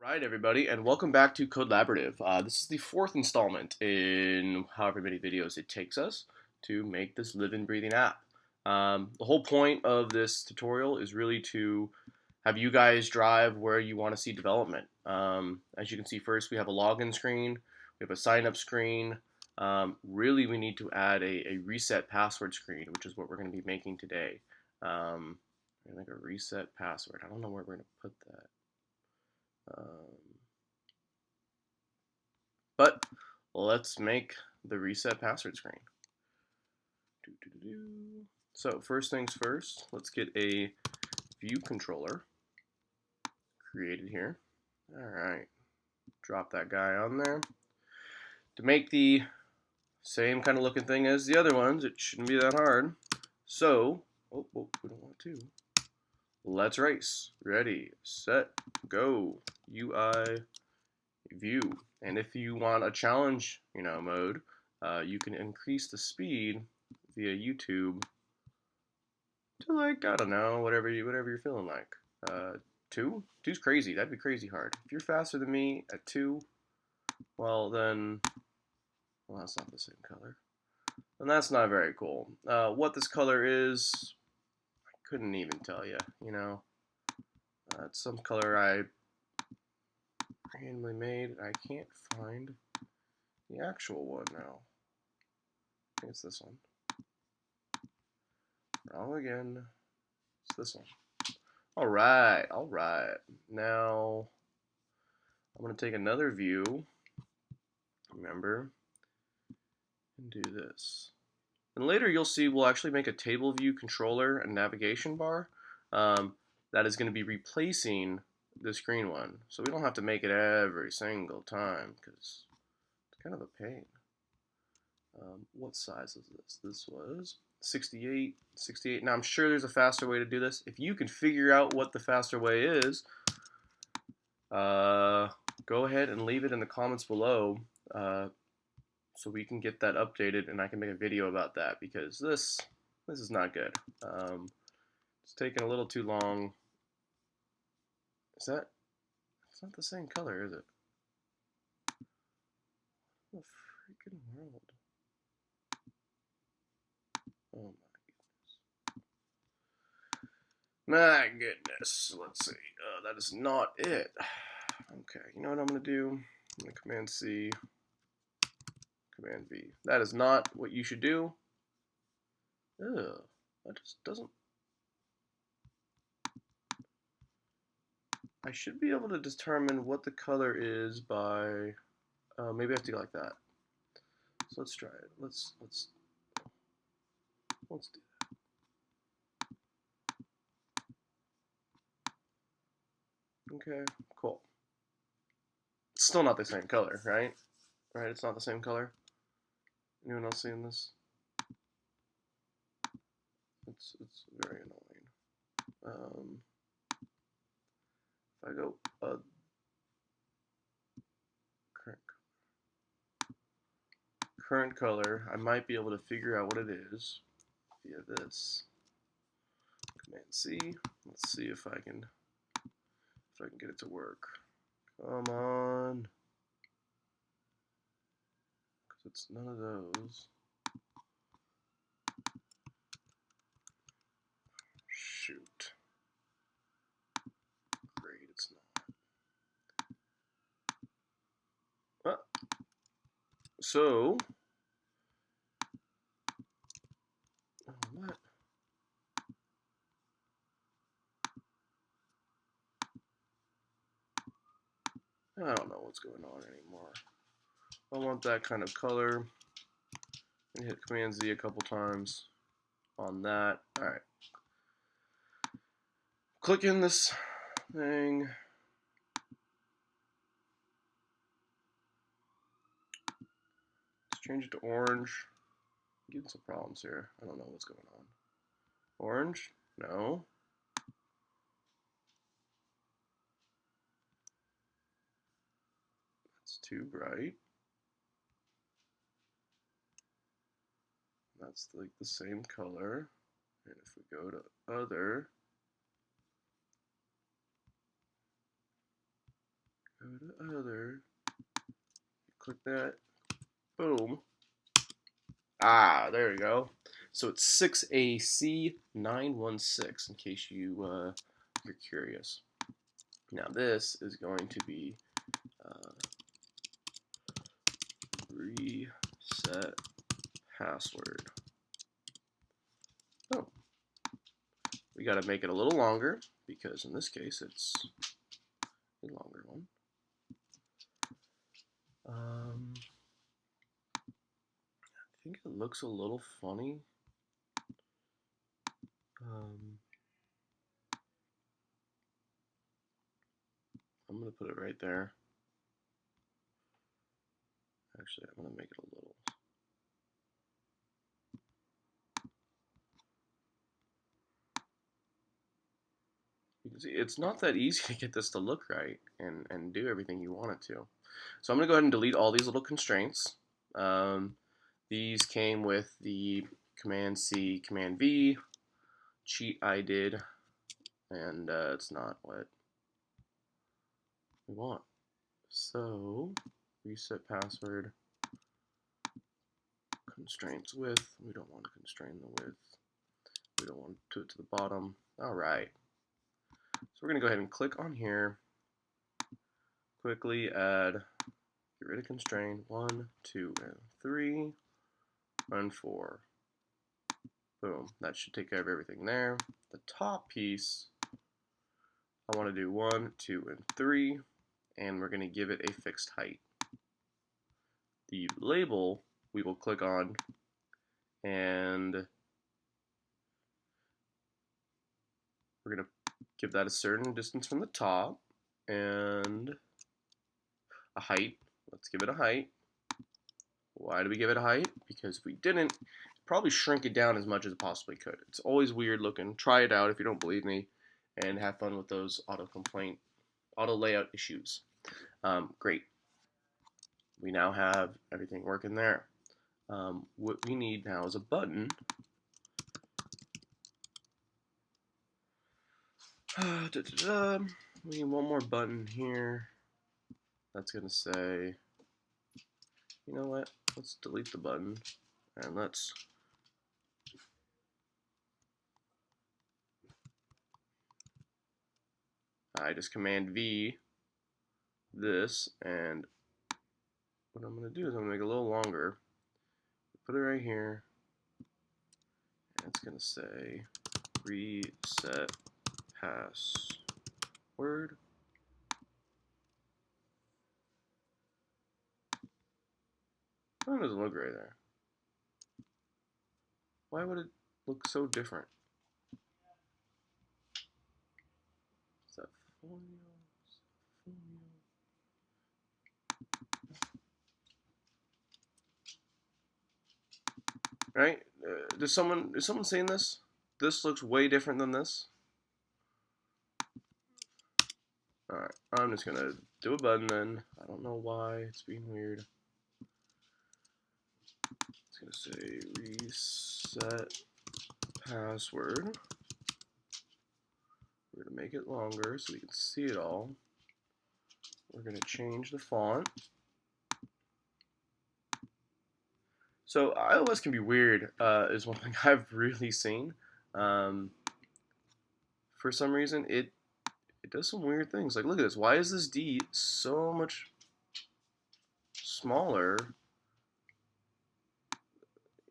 Right, everybody, and welcome back to Collaborative. This is the fourth installment in however many videos it takes us to make this living, breathing app. The whole point of this tutorial is really to have you guys drive where you want to see development. As you can see, first we have a login screen, we have a sign up screen. Really, we need to add a reset password screen, which is what we're going to be making today. Like a reset password. I don't know where we're going to put that. But let's make the reset password screen. So first things first, let's get a view controller created here. All right, drop that guy on there. To make the same kind of looking thing as the other ones, it shouldn't be that hard. So, we don't want to. Let's race. Ready, set, go. UI view. And if you want a challenge, mode, you can increase the speed via YouTube to like, I don't know, whatever you're feeling like. Two? Two's crazy. That'd be crazy hard. If you're faster than me at two, well then, well, that's not the same color. And that's not very cool. What this color is, I couldn't even tell you, it's some color I randomly made. I can't find the actual one now. I think it's this one. Wrong again. It's this one. All right. Now, I'm going to take another view, remember, and do this. And later you'll see we'll actually make a table view controller and navigation bar that is going to be replacing this green one. So we don't have to make it every single time because it's kind of a pain. What size is this? This was 68. Now I'm sure there's a faster way to do this. If you can figure out what the faster way is, go ahead and leave it in the comments below so we can get that updated and I can make a video about that because this is not good. It's taking a little too long. It's not the same color, is it? What the freaking world? Oh my goodness. Let's see. That is not it. Okay, you know what I'm going to do? I'm going to Command C, Command V. That is not what you should do. Ugh, that just doesn't. I should be able to determine what the color is by. Maybe I have to go like that. So let's try it. Let's do that. Okay, cool. It's still not the same color, right? Right, it's not the same color. Anyone else seeing this? It's very annoying. If I go current color, I might be able to figure out what it is via this. Command C. Let's see if I can get it to work. Come on. Because it's none of those. Shoot. Great, it's not. So, what? I don't know what's going on anymore. I want that kind of color. And hit Command Z a couple times on that. All right. Click in this thing. Let's change it to orange. I'm getting some problems here. I don't know what's going on. Orange? No. That's too bright. That's like the same color. And if we go to other, to other. Click that. Boom. Ah, there we go. So it's 6AC916 in case you're curious. Now this is going to be reset password. Oh, we got to make it a little longer because in this case it's a longer one. I think it looks a little funny. I'm going to put it right there. Actually, I'm going to make it a little. You can see it's not that easy to get this to look right and do everything you want it to. So I'm going to go ahead and delete all these little constraints. These came with the Command C, Command V cheat I did, and it's not what we want. So reset password, constraints width. We don't want to constrain the width. We don't want to the bottom. All right. So we're going to go ahead and click on here. Quickly add, get rid of constraint 1, 2, and 3, and 4. Boom. That should take care of everything there. The top piece, I want to do 1, 2, and 3, and we're going to give it a fixed height. The label we will click on, and we're going to give that a certain distance from the top, and a height. Let's give it a height. Why do we give it a height? Because if we didn't, probably shrink it down as much as it possibly could. It's always weird looking. Try it out if you don't believe me, and have fun with those auto layout issues. Great. We now have everything working there. What we need now is a button. We need one more button here. That's gonna say, you know what? Let's delete the button and let's I just Command V this, and what I'm going to do is I'm going to make it a little longer. Put it right here, and it's going to say reset password. That doesn't look right there. Why would it look so different? Is that right? Is someone saying this? This looks way different than this. Alright, I'm just gonna do a button then. I don't know why it's being weird. It's gonna say reset password. We're gonna make it longer so we can see it all. We're gonna change the font. So iOS can be weird, is one thing I've really seen. For some reason, it does some weird things. Like, look at this. Why is this D so much smaller?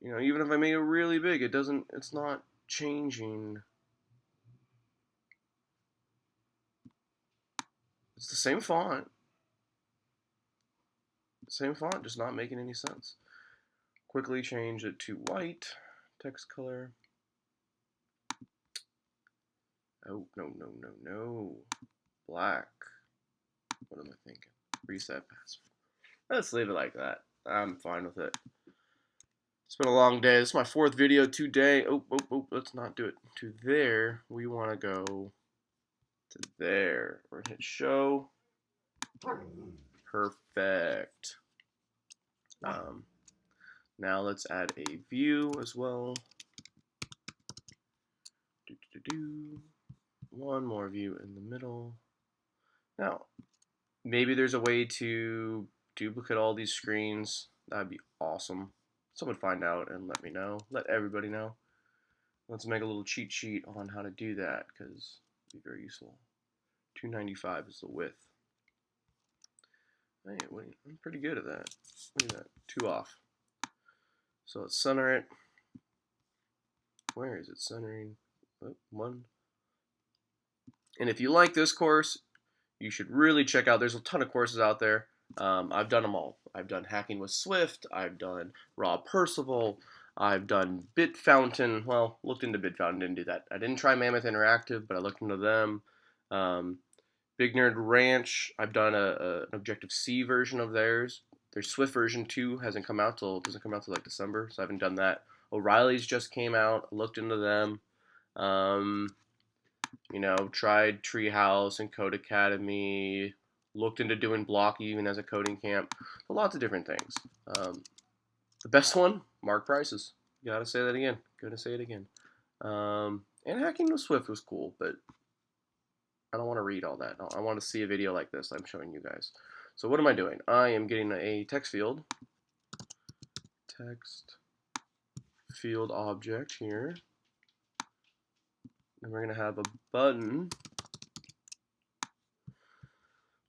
You know, even if I make it really big, it's not changing. It's the same font. Same font, just not making any sense. Quickly change it to white, text color. Oh, no. Black. What am I thinking? Reset password. Let's leave it like that. I'm fine with it. It's been a long day. This is my 4th video today. Oh, let's not do it. To there, we want to go to there. We're going to hit show. Perfect. Now let's add a view as well. One more view in the middle. Now, maybe there's a way to duplicate all these screens. That'd be awesome. Someone find out and let me know. Let everybody know. Let's make a little cheat sheet on how to do that because it'd be very useful. 295 is the width. Hey, wait, I'm pretty good at that. Look at that. 2 off. So let's center it. Where is it centering? Oh, 1. And if you like this course, you should really check out. There's a ton of courses out there. I've done them all. I've done Hacking with Swift. I've done Rob Percival. I've done Bitfountain. Well, looked into Bitfountain, didn't do that. I didn't try Mammoth Interactive, but I looked into them. Big Nerd Ranch. I've done an Objective-C version of theirs. Their Swift version 2 hasn't come out till doesn't come out till like December, so I haven't done that. O'Reilly's just came out. I looked into them. You know, tried Treehouse and Code Academy. Looked into doing Block even as a coding camp. Lots of different things. The best one, Mark Price's. Gotta say that again. Gonna say it again. And Hacking with Swift was cool, but I don't want to read all that. I want to see a video like this I'm showing you guys. So what am I doing? I am getting a text field. Text field object here. And we're going to have a button.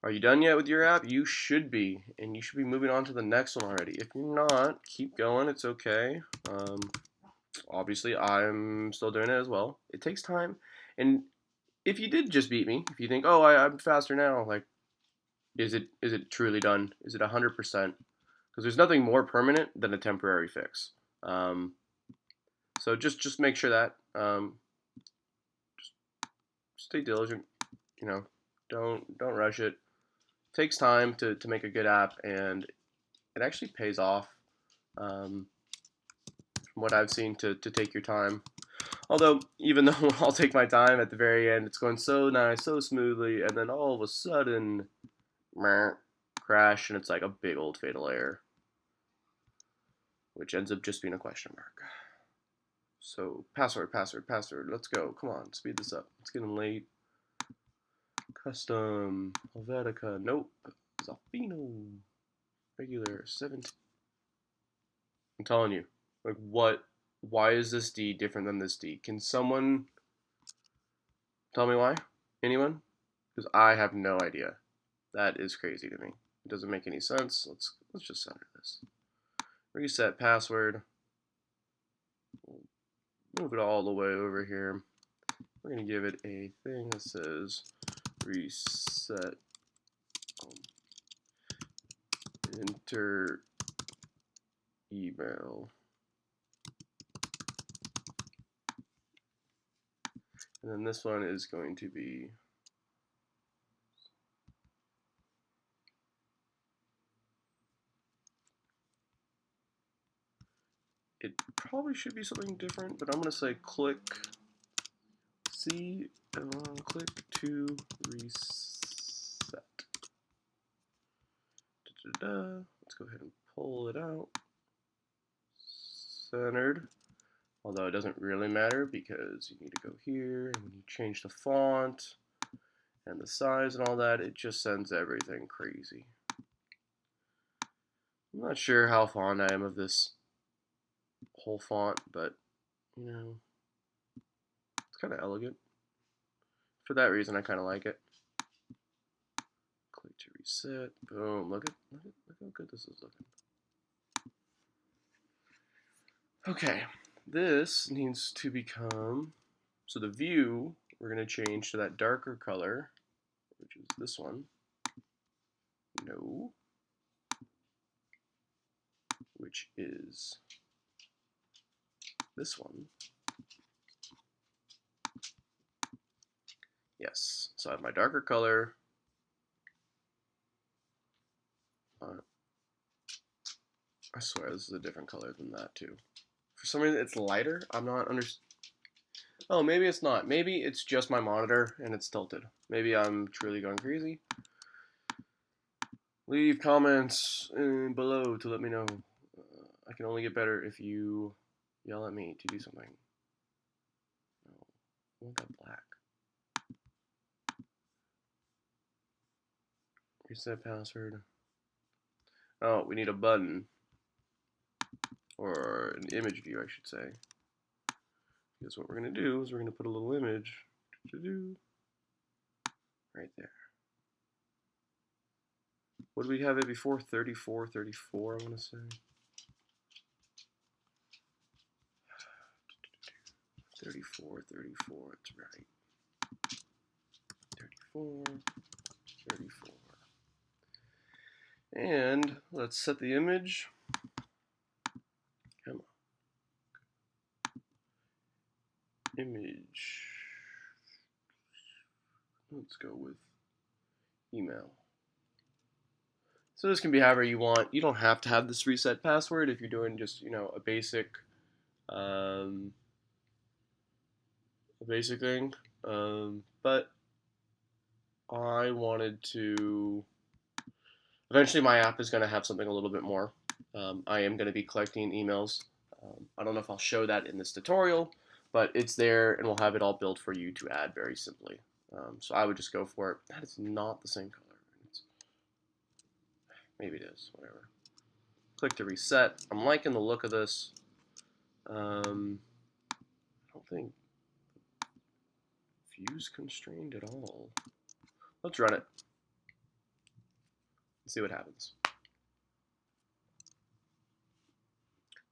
Are you done yet with your app? You should be. And you should be moving on to the next one already. If you're not, keep going. It's okay. Obviously, I'm still doing it as well. It takes time. And if you did just beat me, if you think, oh, I'm faster now, like, is it truly done? Is it 100%? Because there's nothing more permanent than a temporary fix. So just make sure that just stay diligent. You know, don't rush it. It takes time to make a good app, and it actually pays off. From what I've seen, to take your time. Although, even though I'll take my time at the very end, it's going so nice, so smoothly, and then all of a sudden, crash, and it's like a big old fatal error, which ends up just being a question mark. So, password, let's go. Come on, speed this up. It's getting late. Custom, Helvetica, nope. Zafino, regular, 17. I'm telling you, like, why is this D different than this D? Can someone tell me why? Anyone? Because I have no idea. That is crazy to me. It doesn't make any sense. Let's just center this. Reset password. Move it all the way over here. We're going to give it a thing that says reset. Enter email. And then this one is going to be it probably should be something different, but I'm going to say click C and click to reset. Let's go ahead and pull it out. Centered. Although it doesn't really matter because you need to go here and when you change the font and the size and all that, it just sends everything crazy. I'm not sure how fond I am of this whole font, but you know, it's kind of elegant. For that reason, I kind of like it. Click to reset. Boom. Look how good this is looking. Okay, this needs to become, so the view, we're going to change to that darker color, which is this one. No. Which is this one. Yes, so I have my darker color. I swear this is a different color than that too. For some reason it's lighter. I'm not Oh, maybe it's not. Maybe it's just my monitor and it's tilted. Maybe I'm truly going crazy. Leave comments below to let me know. I can only get better if you yell at me to do something. No, I want that black. Reset password. Oh, we need a button. Or an image view, I should say. Because what we're going to do is we're going to put a little image right there. What do we have it before? 34, 34, I want to say. 34, 34, that's right. 34, 34. And let's set the image. Come on. Image. Let's go with email. So this can be however you want. You don't have to have this reset password if you're doing just, a basic thing. But I wanted to. Eventually, my app is going to have something a little bit more. I am going to be collecting emails. I don't know if I'll show that in this tutorial, but it's there, and we'll have it all built for you to add very simply. So I would just go for it. That is not the same color. Maybe it is. Whatever. Click to reset. I'm liking the look of this. I don't think view's constrained at all. Let's run it. Let's see what happens.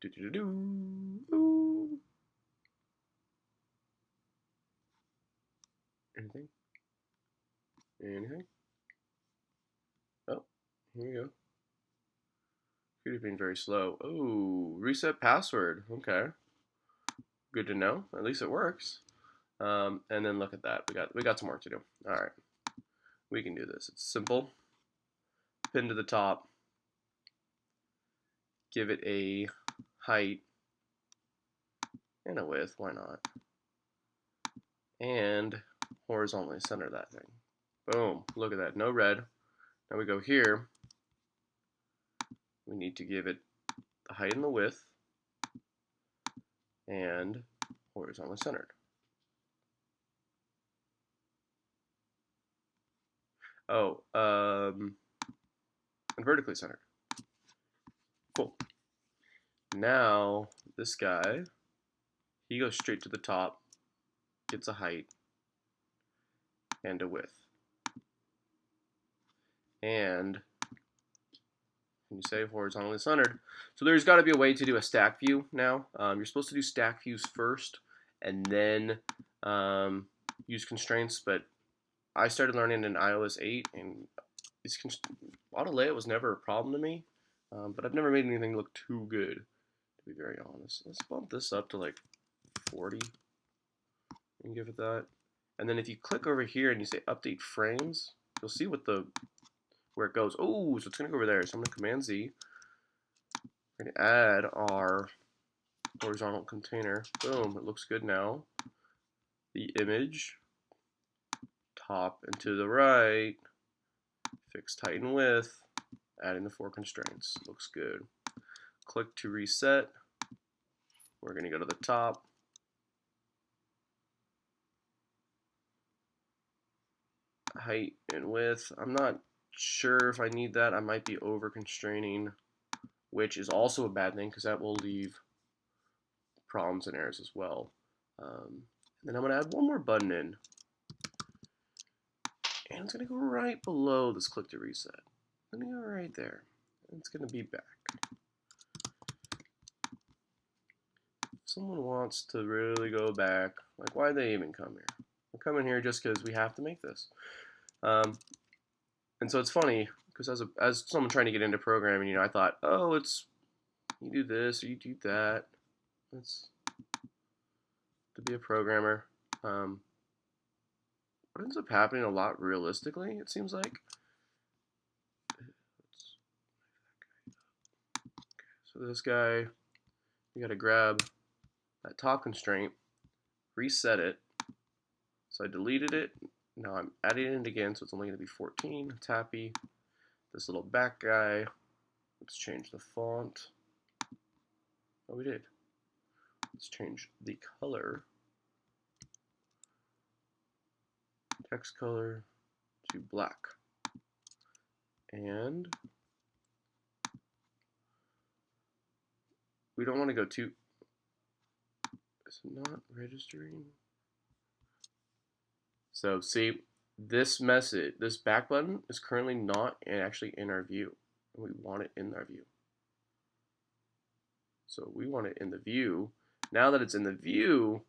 Ooh. Anything? Anything? Oh, here we go. Computer's being very slow. Oh, reset password. Okay. Good to know. At least it works. And then look at that. We got some work to do. All right. We can do this. It's simple. Pin to the top. Give it a height and a width. Why not? And horizontally center that thing. Boom. Look at that. No red. Now we go here. We need to give it the height and the width and horizontally centered. Oh, and vertically centered. Cool. Now this guy, he goes straight to the top, gets a height and a width. And can you say horizontally centered? So there's got to be a way to do a stack view now. You're supposed to do stack views first and then use constraints, but I started learning in iOS 8, and auto layout was never a problem to me, but I've never made anything look too good, to be very honest. Let's bump this up to like 40 and give it that. And then if you click over here and you say update frames, you'll see where it goes. Oh, so it's going to go over there. So I'm going to Command Z. We're going to add our horizontal container. Boom, it looks good now. The image, top and to the right, fixed height and width, adding the 4 constraints. Looks good. Click to reset. We're going to go to the top. Height and width. I'm not sure if I need that. I might be over constraining, which is also a bad thing because that will leave problems and errors as well. Then I'm going to add one more button in. And it's going to go right below this click to reset. It's going to go right there. And it's going to be back. If someone wants to really go back, like why they even come here? We're coming here just because we have to make this. And so it's funny because as someone trying to get into programming, I thought, oh, it's you do this or you do that. It's to be a programmer. What ends up happening a lot realistically, it seems like. So this guy, we got to grab that top constraint, reset it. So I deleted it. Now I'm adding it again, so it's only going to be 14. It's happy. This little back guy. Let's change the font. Oh, we did. Let's change the color. Text color to black. And we don't want to go too, is it not registering? So see, this message, this back button is currently not actually in our view. And we want it in our view. So we want it in the view. Now that it's in the view,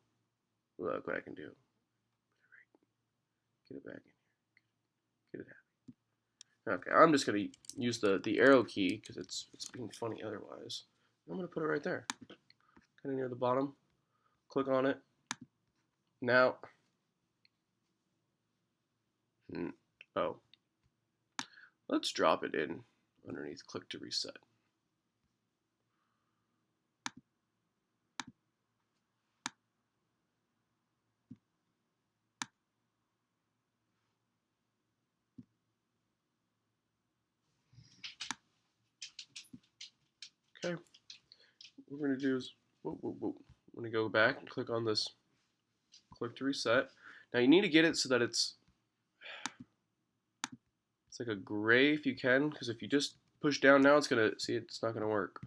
look what I can do. Get it back in here. Get it happy. Okay, I'm just gonna use the arrow key because it's being funny otherwise. I'm gonna put it right there, kind of near the bottom. Click on it. Now, oh, let's drop it in underneath. Click to reset. Okay, what we're gonna do is, I'm gonna go back and click on this. Click to reset. Now you need to get it so that it's like a gray if you can, because if you just push down now, it's not gonna work.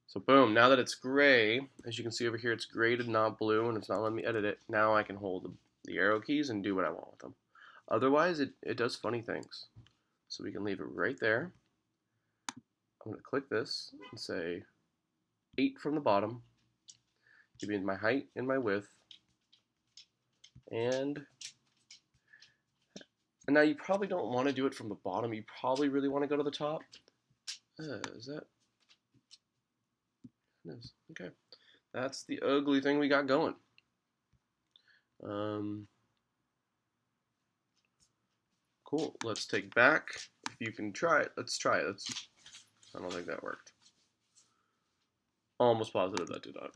So boom, now that it's gray, as you can see over here, it's graded, not blue, and it's not letting me edit it. Now I can hold the arrow keys and do what I want with them. Otherwise, it does funny things. So we can leave it right there. I'm gonna click this and say 8 from the bottom. Give me my height and my width. And now you probably don't want to do it from the bottom. You probably really want to go to the top. Is that? It is. Okay. That's the ugly thing we got going. Cool. Let's take back. If you can try it, let's try it. I don't think that worked. Almost positive that did not.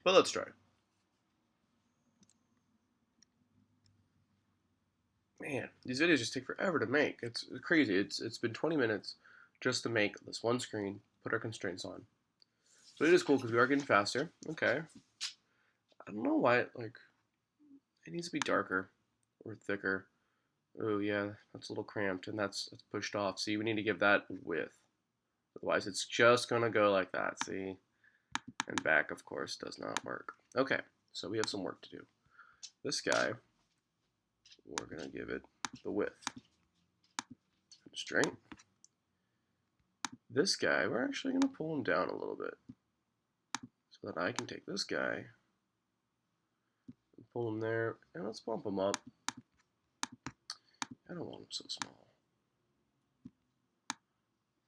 But let's try. Man, these videos just take forever to make. It's crazy. It's been 20 minutes just to make this one screen, put our constraints on. But it is cool because we are getting faster. Okay. I don't know why it needs to be darker or thicker. Oh yeah, that's a little cramped and that's pushed off. See, we need to give that width. Otherwise it's just gonna go like that, see? And back, of course, does not work. Okay, so we have some work to do. This guy, we're gonna give it the width. Constraint. This guy, we're actually gonna pull him down a little bit so that I can take this guy and pull him there, and let's bump him up. I don't want him so small.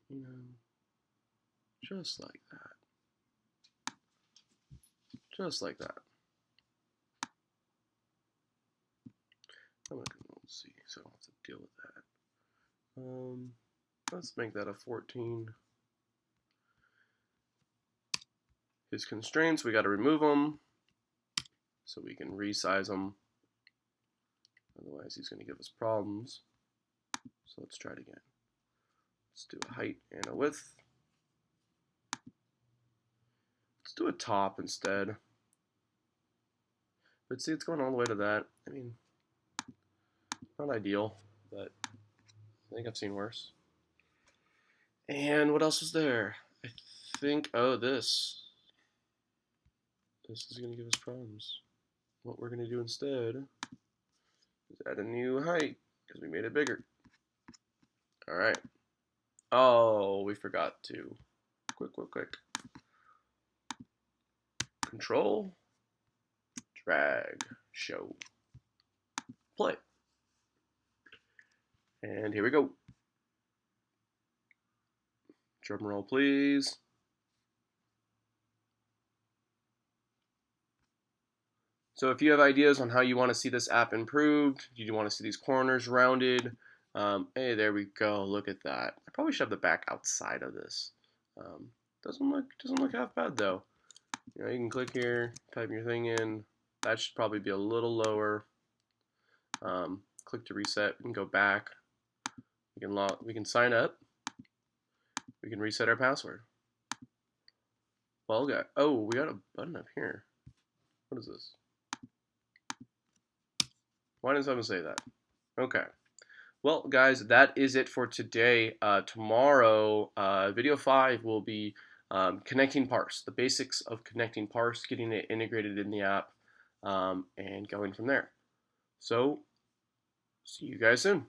You know, just like that. Just like that. I'm gonna let's see, so I don't have to deal with that. Let's make that a 14. His constraints, we got to remove them so we can resize them. Otherwise, he's going to give us problems. So let's try it again. Let's do a height and a width. Let's do a top instead. But see, it's going all the way to that. I mean, not ideal, but I think I've seen worse. And what else is there? I think, oh, this is going to give us problems. What we're going to do instead is add a new height because we made it bigger. All right. Oh, we forgot to. Quick. Control, drag, show, play. And here we go. Drum roll, please. So if you have ideas on how you want to see this app improved, you want to see these corners rounded, hey, there we go. Look at that. I probably should have the back outside of this. Doesn't look half bad though. You know, you can click here, type your thing in. That should probably be a little lower. Click to reset. We can go back. We can sign up. We can reset our password. Well, we got a button up here. What is this? Why does someone say that? Okay. Well, guys, that is it for today. Tomorrow, video 5 will be connecting parse, the basics of connecting parse, getting it integrated in the app, and going from there. So, see you guys soon.